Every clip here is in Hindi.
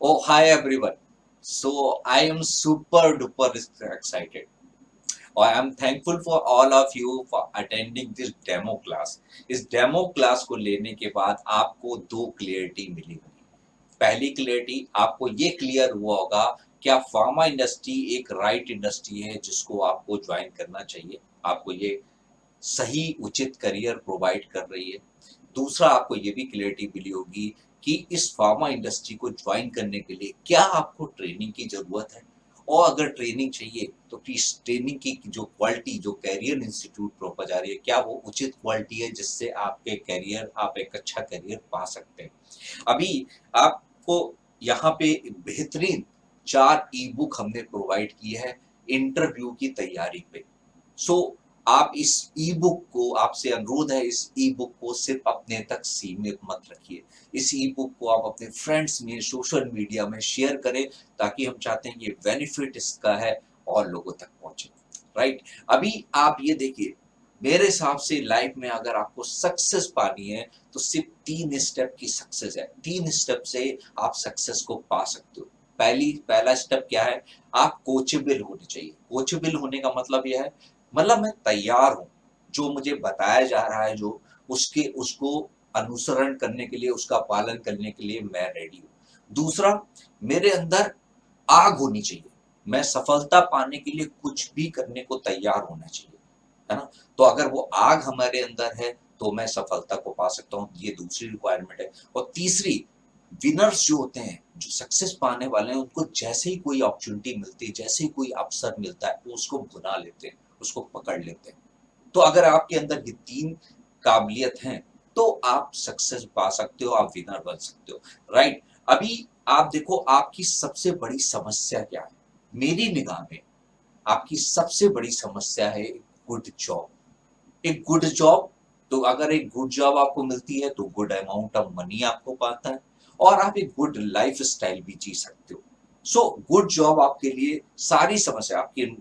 Oh, hi everyone. So I am super duper excited. I am thankful for all of you for attending this demo class. इस डेमो क्लास को लेने के बाद आपको दो क्लियरिटी मिली होगी। पहली क्लियरिटी आपको ये क्लियर हुआ होगा क्या फार्मा इंडस्ट्री एक राइट इंडस्ट्री है जिसको आपको ज्वाइन करना चाहिए। आपको ये सही उचित करियर प्रोवाइड कर रही है। दूसरा आपको ये भी क्लियरिटी मिली होगी कि इस फार्मा इंडस्ट्री को ज्वाइन करने के लिए क्या आपको ट्रेनिंग की जरूरत है और अगर ट्रेनिंग चाहिए तो प्लीज ट्रेनिंग की जो क्वालिटी जो कैरियर इंस्टीट्यूट प्रोपर जा रही है क्या वो उचित क्वालिटी है जिससे आपके कैरियर आप एक अच्छा करियर पा सकते हैं। अभी आपको यहाँ पे बेहतरीन 4 ई बुक हमने प्रोवाइड की है इंटरव्यू की तैयारी पे। सो आप इस ई बुक को आपसे अनुरोध है इस ई बुक को सिर्फ अपने तक सीमित मत रखिए। इस ई बुक को आप अपने फ्रेंड्स में सोशल मीडिया में शेयर करें ताकि हम चाहते हैं ये बेनिफिट इसका है और लोगों तक पहुंचे। राइट। अभी आप ये देखिए मेरे हिसाब से लाइफ में अगर आपको सक्सेस पानी है तो सिर्फ 3 स्टेप की सक्सेस है। 3 स्टेप से आप सक्सेस को पा सकते हो। पहला स्टेप क्या है। आप कोचेबल होने चाहिए। कोचेबल होने का मतलब यह है मतलब मैं तैयार हूं जो मुझे बताया जा रहा है जो उसके उसको अनुसरण करने के लिए उसका पालन करने के लिए मैं रेडी हूं। दूसरा मेरे अंदर आग होनी चाहिए। मैं सफलता पाने के लिए कुछ भी करने को तैयार होना चाहिए, है ना। तो अगर वो आग हमारे अंदर है तो मैं सफलता को पा सकता हूँ। ये दूसरी रिक्वायरमेंट है। और तीसरी विनर्स जो होते हैं जो सक्सेस पाने वाले हैं उनको जैसे ही कोई अपॉर्चुनिटी मिलती है जैसे ही कोई अवसर मिलता है वो उसको भुना लेते हैं उसको पकड़ लेते हैं। तो अगर आपके अंदर ये 3 काबिलियत हैं तो आप सक्सेस पा सकते हो आप विनर बन सकते हो। राइट। अभी आप देखो आपकी सबसे बड़ी समस्या क्या है। मेरी निगाह में आपकी सबसे बड़ी समस्या है गुड जॉब। एक गुड जॉब तो अगर एक गुड जॉब आपको मिलती है तो गुड अमाउंट ऑफ मनी आपको पाता है और आप एक गुड लाइफ स्टाइल भी जी सकते हो। सो गुड जॉब आपके लिए सारी समस्या आपकी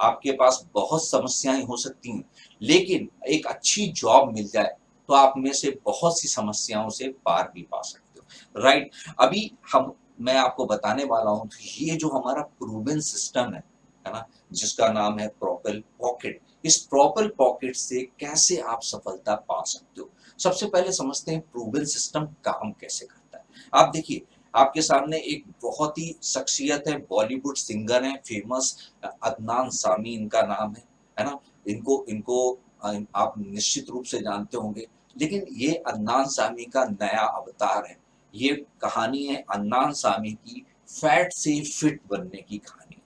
आपके पास बहुत समस्याएं हो सकती हैं लेकिन एक अच्छी जॉब मिल जाए तो आप में से बहुत सी समस्याओं से पार भी पा सकते हो। राइट। अभी हम मैं आपको बताने वाला हूं तो ये जो हमारा प्रूवन सिस्टम है ना जिसका नाम है प्रोपल पॉकेट। इस प्रोपल पॉकेट से कैसे आप सफलता पा सकते हो। सबसे पहले समझते हैं प्रूवन सिस्टम काम कैसे करता है। आप देखिए आपके सामने एक बहुत ही शख्सियत है बॉलीवुड सिंगर है फेमस अदनान सामी इनका नाम है ना। इनको इनको आप निश्चित रूप से जानते होंगे। लेकिन ये अदनान सामी का नया अवतार है। ये कहानी है अदनान सामी की फैट से फिट बनने की कहानी।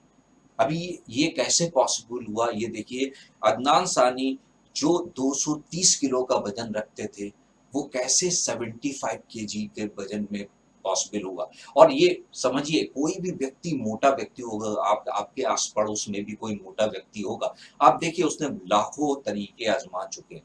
अभी ये कैसे पॉसिबल हुआ ये देखिए। अदनान सानी जो 230 किलो का वजन रखते थे वो कैसे 75 केजी के वजन में पॉसिबल हुआ। और ये समझिए कोई भी व्यक्ति मोटा व्यक्ति होगा आप आपके आस पड़ोस में भी कोई मोटा व्यक्ति होगा। आप देखिए उसने लाखों तरीके आजमा चुके हैं।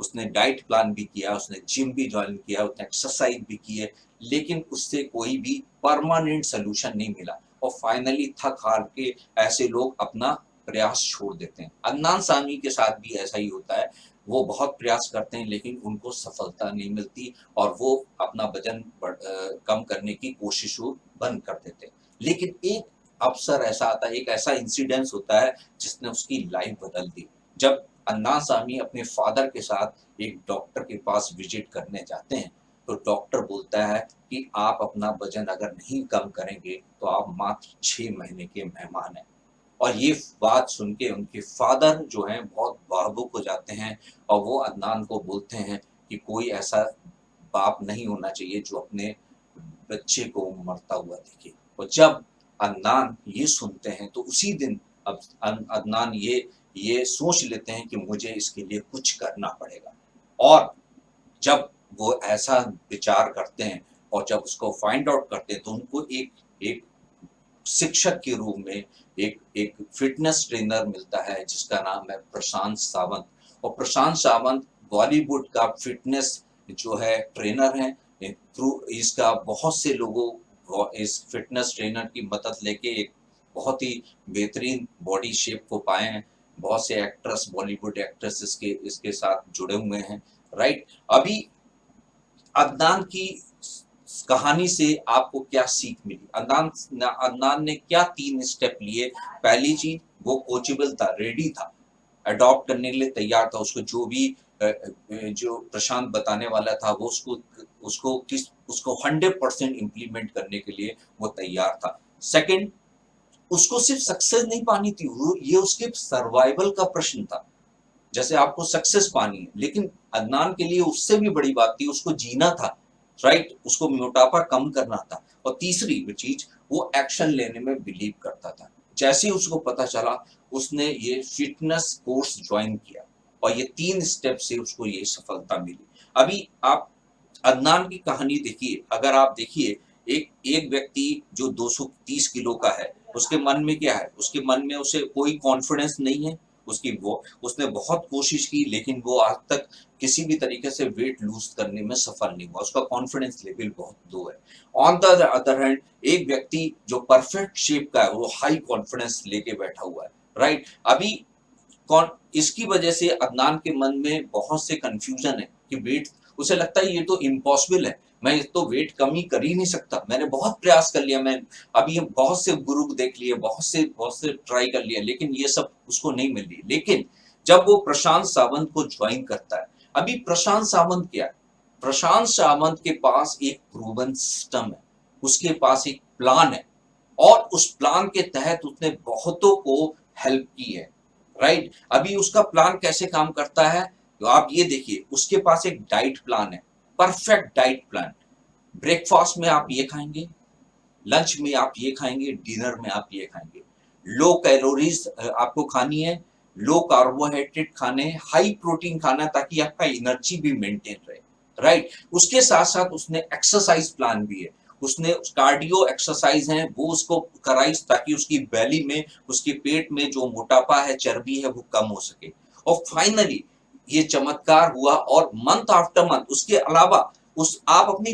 उसने डाइट प्लान भी किया उसने जिम भी ज्वाइन किया उसने एक्सरसाइज भी की है लेकिन उससे कोई भी परमानेंट सोल्यूशन नहीं मिला। और फाइनली थक हार के ऐसे लोग अपना प्रयास छोड़ देते हैं। अदनान सामी के साथ भी ऐसा ही होता है। वो बहुत प्रयास करते हैं लेकिन उनको सफलता नहीं मिलती और वो अपना वजन कम करने की कोशिश बंद कर देते हैं। लेकिन एक अवसर ऐसा आता है एक ऐसा इंसिडेंस होता है जिसने उसकी लाइफ बदल दी। जब अदनान सामी अपने फादर के साथ एक डॉक्टर के पास विजिट करने जाते हैं तो डॉक्टर बोलता है कि आप अपना वजन अगर नहीं कम करेंगे तो आप मात्र 6 महीने के मेहमान हैं। और ये बात सुन के उनके फादर जो हैं बहुत भावुक हो जाते हैं और वो अदनान को बोलते हैं कि कोई ऐसा बाप नहीं होना चाहिए जो अपने बच्चे को मरता हुआ देखे। और जब अदनान ये सुनते हैं तो उसी दिन अब अदनान ये सोच लेते हैं कि मुझे इसके लिए कुछ करना पड़ेगा। और जब वो ऐसा विचार करते हैं और जब उसको फाइंड आउट करते हैं तो उनको एक एक शिक्षक के रूप में एक एक फिटनेस ट्रेनर मिलता है जिसका नाम है प्रशांत सावंत। और प्रशांत सावंत बॉलीवुड का फिटनेस जो है ट्रेनर है। थ्रू इसका बहुत से लोगों इस फिटनेस ट्रेनर की मदद लेके एक बहुत ही बेहतरीन बॉडी शेप को पाए हैं। बहुत से एक्ट्रेस बॉलीवुड एक्ट्रेस इसके इसके साथ जुड़े हुए हैं। राइट। अभी अदनान की कहानी से आपको क्या सीख मिली? अदनान ने क्या 3 स्टेप लिए? पहली चीज, वो कोचेबल था, रेडी था, अडॉप्ट करने के लिए तैयार था। उसको जो भी जो प्रशांत बताने वाला था वो उसको 100% इम्प्लीमेंट करने के लिए वो तैयार था। सेकंड, उसको सिर्फ सक्सेस नहीं पानी थी, वो ये उसके सर्वाइवल का प्रश्न था। जैसे आपको सक्सेस पानी है, लेकिन अदनान के लिए उससे भी बड़ी बात थी, उसको जीना था, राइट? उसको मोटापा कम करना था। और तीसरी चीज, वो एक्शन लेने में बिलीव करता था। जैसे ही उसको पता चला, उसने ये फिटनेस कोर्स ज्वाइन किया और ये 3 स्टेप से उसको ये सफलता मिली। अभी आप अदनान की कहानी देखिए, अगर आप देखिए, एक एक व्यक्ति जो 230 किलो का है, उसके मन में क्या है? उसके मन में उसे कोई कॉन्फिडेंस नहीं है। उसने बहुत कोशिश की, लेकिन वो आज तक किसी भी तरीके से वेट लूज करने में सफल नहीं हुआ। उसका कॉन्फिडेंस लेवल बहुत लो है। ऑन द अदर हैंड, एक व्यक्ति जो परफेक्ट शेप का है, वो हाई कॉन्फिडेंस लेके बैठा हुआ है, राइट? अभी कौन इसकी वजह से अदनान के मन में बहुत से कंफ्यूजन है कि वेट, उसे लगता है ये तो इम्पॉसिबल है, मैं तो वेट कम ही कर ही नहीं सकता, मैंने बहुत प्रयास कर लिया, मैं अभी बहुत से गुरु देख लिए, बहुत से ट्राई कर लिया, लेकिन ये सब उसको नहीं मिल रही। लेकिन जब वो प्रशांत सावंत को ज्वाइन करता है, अभी प्रशांत सावंत क्या है? प्रशांत सावंत के पास एक प्रूवन सिस्टम है, उसके पास एक प्लान है, और उस प्लान के तहत उसने बहुतों को हेल्प की है, राइट? अभी उसका प्लान कैसे काम करता है, तो आप ये देखिए, उसके पास एक डाइट प्लान है, परफेक्ट डाइट प्लान। ब्रेकफास्ट में आप ये खाएंगे, लंच में आप ये खाएंगे, डिनर में आप ये खाएंगे। लो कैलोरीज आपको खानी है, लो कार्बोहाइड्रेट खाने, हाई प्रोटीन खाना, ताकि आपका एनर्जी भी मेंटेन रहे, राइट? उसके साथ साथ उसने एक्सरसाइज प्लान भी है, उसने कार्डियो एक्सरसाइज है वो उसको कराई, ताकि उसकी बैली में, उसके पेट में जो मोटापा है, चर्बी है, वो कम हो सके। और फाइनली ये चमत्कार हुआ, और मंथ आफ्टर मंथ, उसके अलावा उस आप अपनी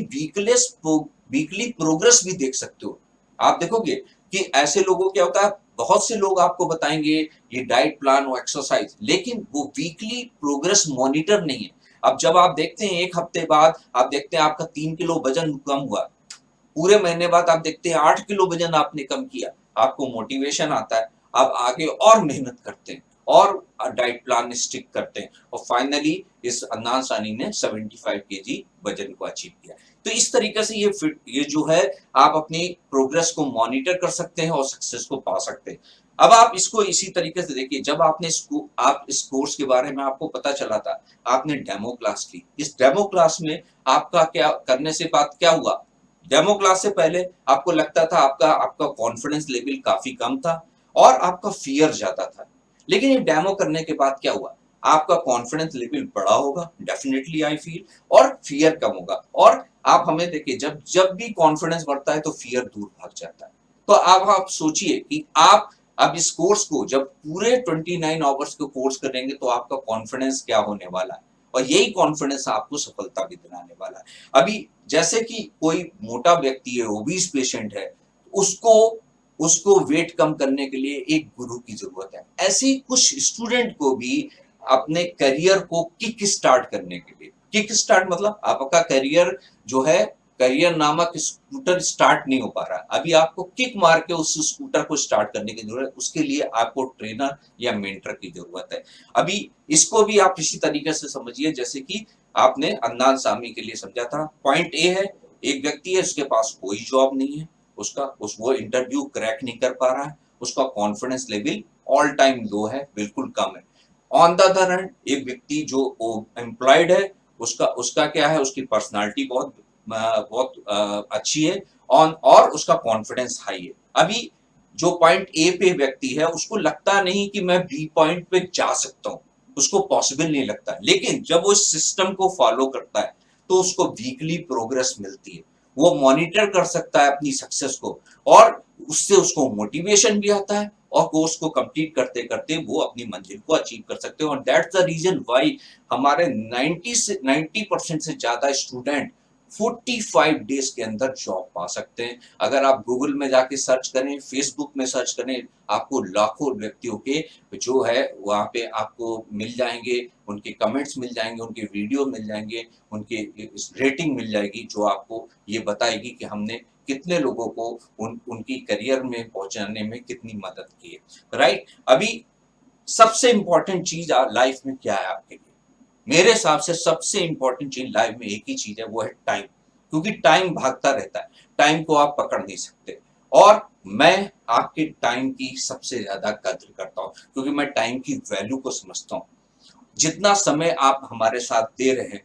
वीकली प्रोग्रेस भी देख सकते हो। आप देखोगे कि ऐसे लोगों क्या होता है, बहुत से लोग आपको बताएंगे ये डाइट प्लान और एक्सरसाइज, लेकिन वो वीकली प्रोग्रेस मॉनिटर नहीं है। अब जब आप देखते हैं एक हफ्ते बाद, आप देखते हैं आपका 3 किलो वजन कम हुआ, पूरे महीने बाद आप देखते हैं 8 किलो वजन आपने कम किया, आपको मोटिवेशन आता है, आप आगे और मेहनत करते हैं, और डाइट प्लान स्टिक करते हैं, और फाइनली इस अदनान सानी ने 75 केजी वजन को अचीव किया। तो इस तरीके से ये जो है, आप अपनी प्रोग्रेस को मॉनिटर कर सकते हैं और सक्सेस को पा सकते हैं। अब आप इसको इसी तरीके से देखिए, जब आप इस कोर्स के बारे में आपको पता चला था, आपने डेमो क्लास ली। इस डेमो क्लास में आपका क्या करने से बात क्या हुआ? डेमो क्लास से पहले आपको लगता था आपका आपका कॉन्फिडेंस लेवल काफी कम था, और आपका फियर ज्यादा था। लेकिन ये डेमो करने के बाद क्या हुआ? आपका कॉन्फिडेंस लेवल बड़ा होगा, डेफिनेटली आई फील, और फियर कम होगा। और आप हमें देखिए, जब जब भी कॉन्फिडेंस बढ़ता है तो फियर दूर भाग जाता है। तो अब आप सोचिए कि आप अब इस कोर्स को जब पूरे 29 आवर्स के कोर्स करेंगे, तो आपका कॉन्फिडेंस क्या होने वाला है, और यही कॉन्फिडेंस आपको सफलता भी दिलाने वाला है। अभी जैसे कि कोई मोटा व्यक्ति है, ओबीस पेशेंट है, उसको उसको वेट कम करने के लिए एक गुरु की जरूरत है। ऐसे ही कुछ स्टूडेंट को भी अपने करियर को किक स्टार्ट करने के लिए, किक स्टार्ट मतलब आपका करियर जो है, करियर नामक स्कूटर स्टार्ट नहीं हो पा रहा, अभी आपको किक मार के उस स्कूटर को स्टार्ट करने की जरूरत है। उसके लिए आपको ट्रेनर या मेंटर की जरूरत है। अभी इसको भी आप इसी तरीके से समझिए, जैसे कि आपने अदनान सामी के लिए समझा था। पॉइंट ए है, एक व्यक्ति है, उसके पास कोई जॉब नहीं है, वो इंटरव्यू क्रैक नहीं कर पा रहा है, उसका कॉन्फिडेंस लेवल ऑल टाइम लो है, बिल्कुल कम है। ऑन द अदर हैंड, एक व्यक्ति जो एम्प्लॉयड है, उसका उसका क्या है, उसकी पर्सनालिटी बहुत अच्छी है, और उसका कॉन्फिडेंस हाई है। अभी जो पॉइंट ए पे व्यक्ति है, उसको लगता नहीं कि मैं बी पॉइंट पे जा सकता हूँ, उसको पॉसिबल नहीं लगता। लेकिन जब वो इस सिस्टम को फॉलो करता है, तो उसको वीकली प्रोग्रेस मिलती है, वो मॉनिटर कर सकता है अपनी सक्सेस को, और उससे उसको मोटिवेशन भी आता है, और कोर्स को कंप्लीट करते करते वो अपनी मंजिल को अचीव कर सकते हैं। और दैट्स द रीजन व्हाई हमारे 90% से ज्यादा स्टूडेंट 45 डेज के अंदर जॉब पा सकते हैं। अगर आप गूगल में जाके सर्च करें, फेसबुक में सर्च करें, आपको लाखों व्यक्तियों के जो है वहाँ पे आपको मिल जाएंगे, उनके कमेंट्स मिल जाएंगे, उनके वीडियो मिल जाएंगे, उनके रेटिंग मिल जाएगी, जो आपको ये बताएगी कि हमने कितने लोगों को उनकी करियर में पहुंचाने में कितनी मदद की है। राइट। अभी सबसे इंपॉर्टेंट चीज लाइफ में क्या है आपके लिए? मेरे हिसाब से सबसे इंपॉर्टेंट चीज लाइफ में एक ही चीज है, वो है टाइम। क्योंकि टाइम भागता रहता है, टाइम को आप पकड़ नहीं सकते। और मैं आपके टाइम की सबसे ज्यादा कद्र करता हूं, क्योंकि मैं टाइम की वैल्यू को समझता हूं। जितना समय आप हमारे साथ दे रहे हैं,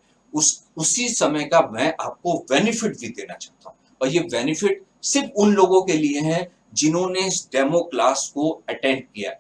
उसी समय का मैं आपको बेनिफिट भी देना चाहता हूं। और ये बेनिफिट सिर्फ उन लोगों के लिए है जिन्होंने इस डेमो क्लास को अटेंड किया।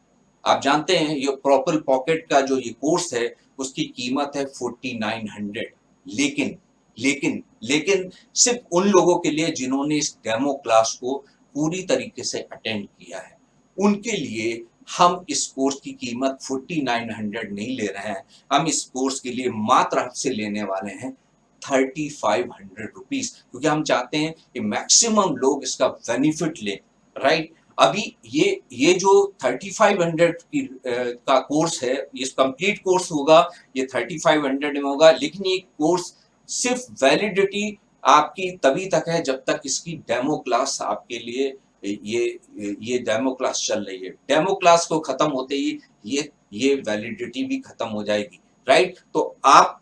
आप जानते हैं ये प्रॉपर पॉकेट का जो ये कोर्स है, उसकी कीमत है 4900। लेकिन लेकिन लेकिन सिर्फ उन लोगों के लिए जिन्होंने इस डेमो क्लास को पूरी तरीके से अटेंड किया है, उनके लिए हम इस कोर्स की कीमत 4900 नहीं ले रहे हैं। हम इस कोर्स के लिए मात्र आपसे लेने वाले हैं 3500 रुपीज, क्योंकि हम चाहते हैं कि मैक्सिमम लोग इसका बेनिफिट लें। राइट। अभी ये जो 3500 की का कोर्स है, ये कंप्लीट कोर्स होगा, ये 3500 में होगा। लेकिन ये कोर्स सिर्फ वैलिडिटी आपकी तभी तक है जब तक इसकी डेमो क्लास आपके लिए ये डेमो क्लास चल रही है। डेमो क्लास को खत्म होते ही ये वैलिडिटी भी खत्म हो जाएगी। राइट। तो आप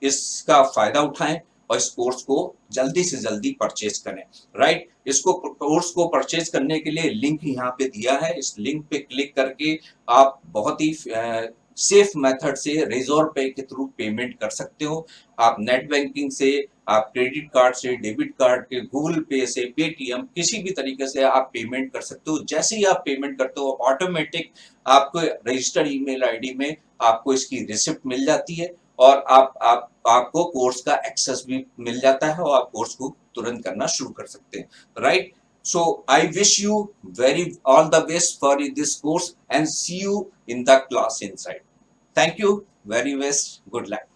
इसका फायदा उठाएं और इस कोर्स को जल्दी से जल्दी परचेज करें। राइट। इसको कोर्स को परचेज करने के लिए लिंक यहाँ पे दिया है, इस लिंक पे क्लिक करके आप बहुत ही सेफ मेथड से रेजोर पे के थ्रू पेमेंट कर सकते हो। आप नेट बैंकिंग से, आप क्रेडिट कार्ड से, डेबिट कार्ड के, गूगल पे से, पेटीएम, किसी भी तरीके से आप पेमेंट कर सकते हो। जैसे ही आप पेमेंट करते हो, ऑटोमेटिक आपको रजिस्टर्ड ईमेल आईडी में आपको इसकी रिसिप्ट मिल जाती है, और आपको कोर्स का एक्सेस भी मिल जाता है, और आप कोर्स को तुरंत करना शुरू कर सकते हैं। Right. So I wish you all the best for this course, and see you in the class inside. Thank you very much. Good luck.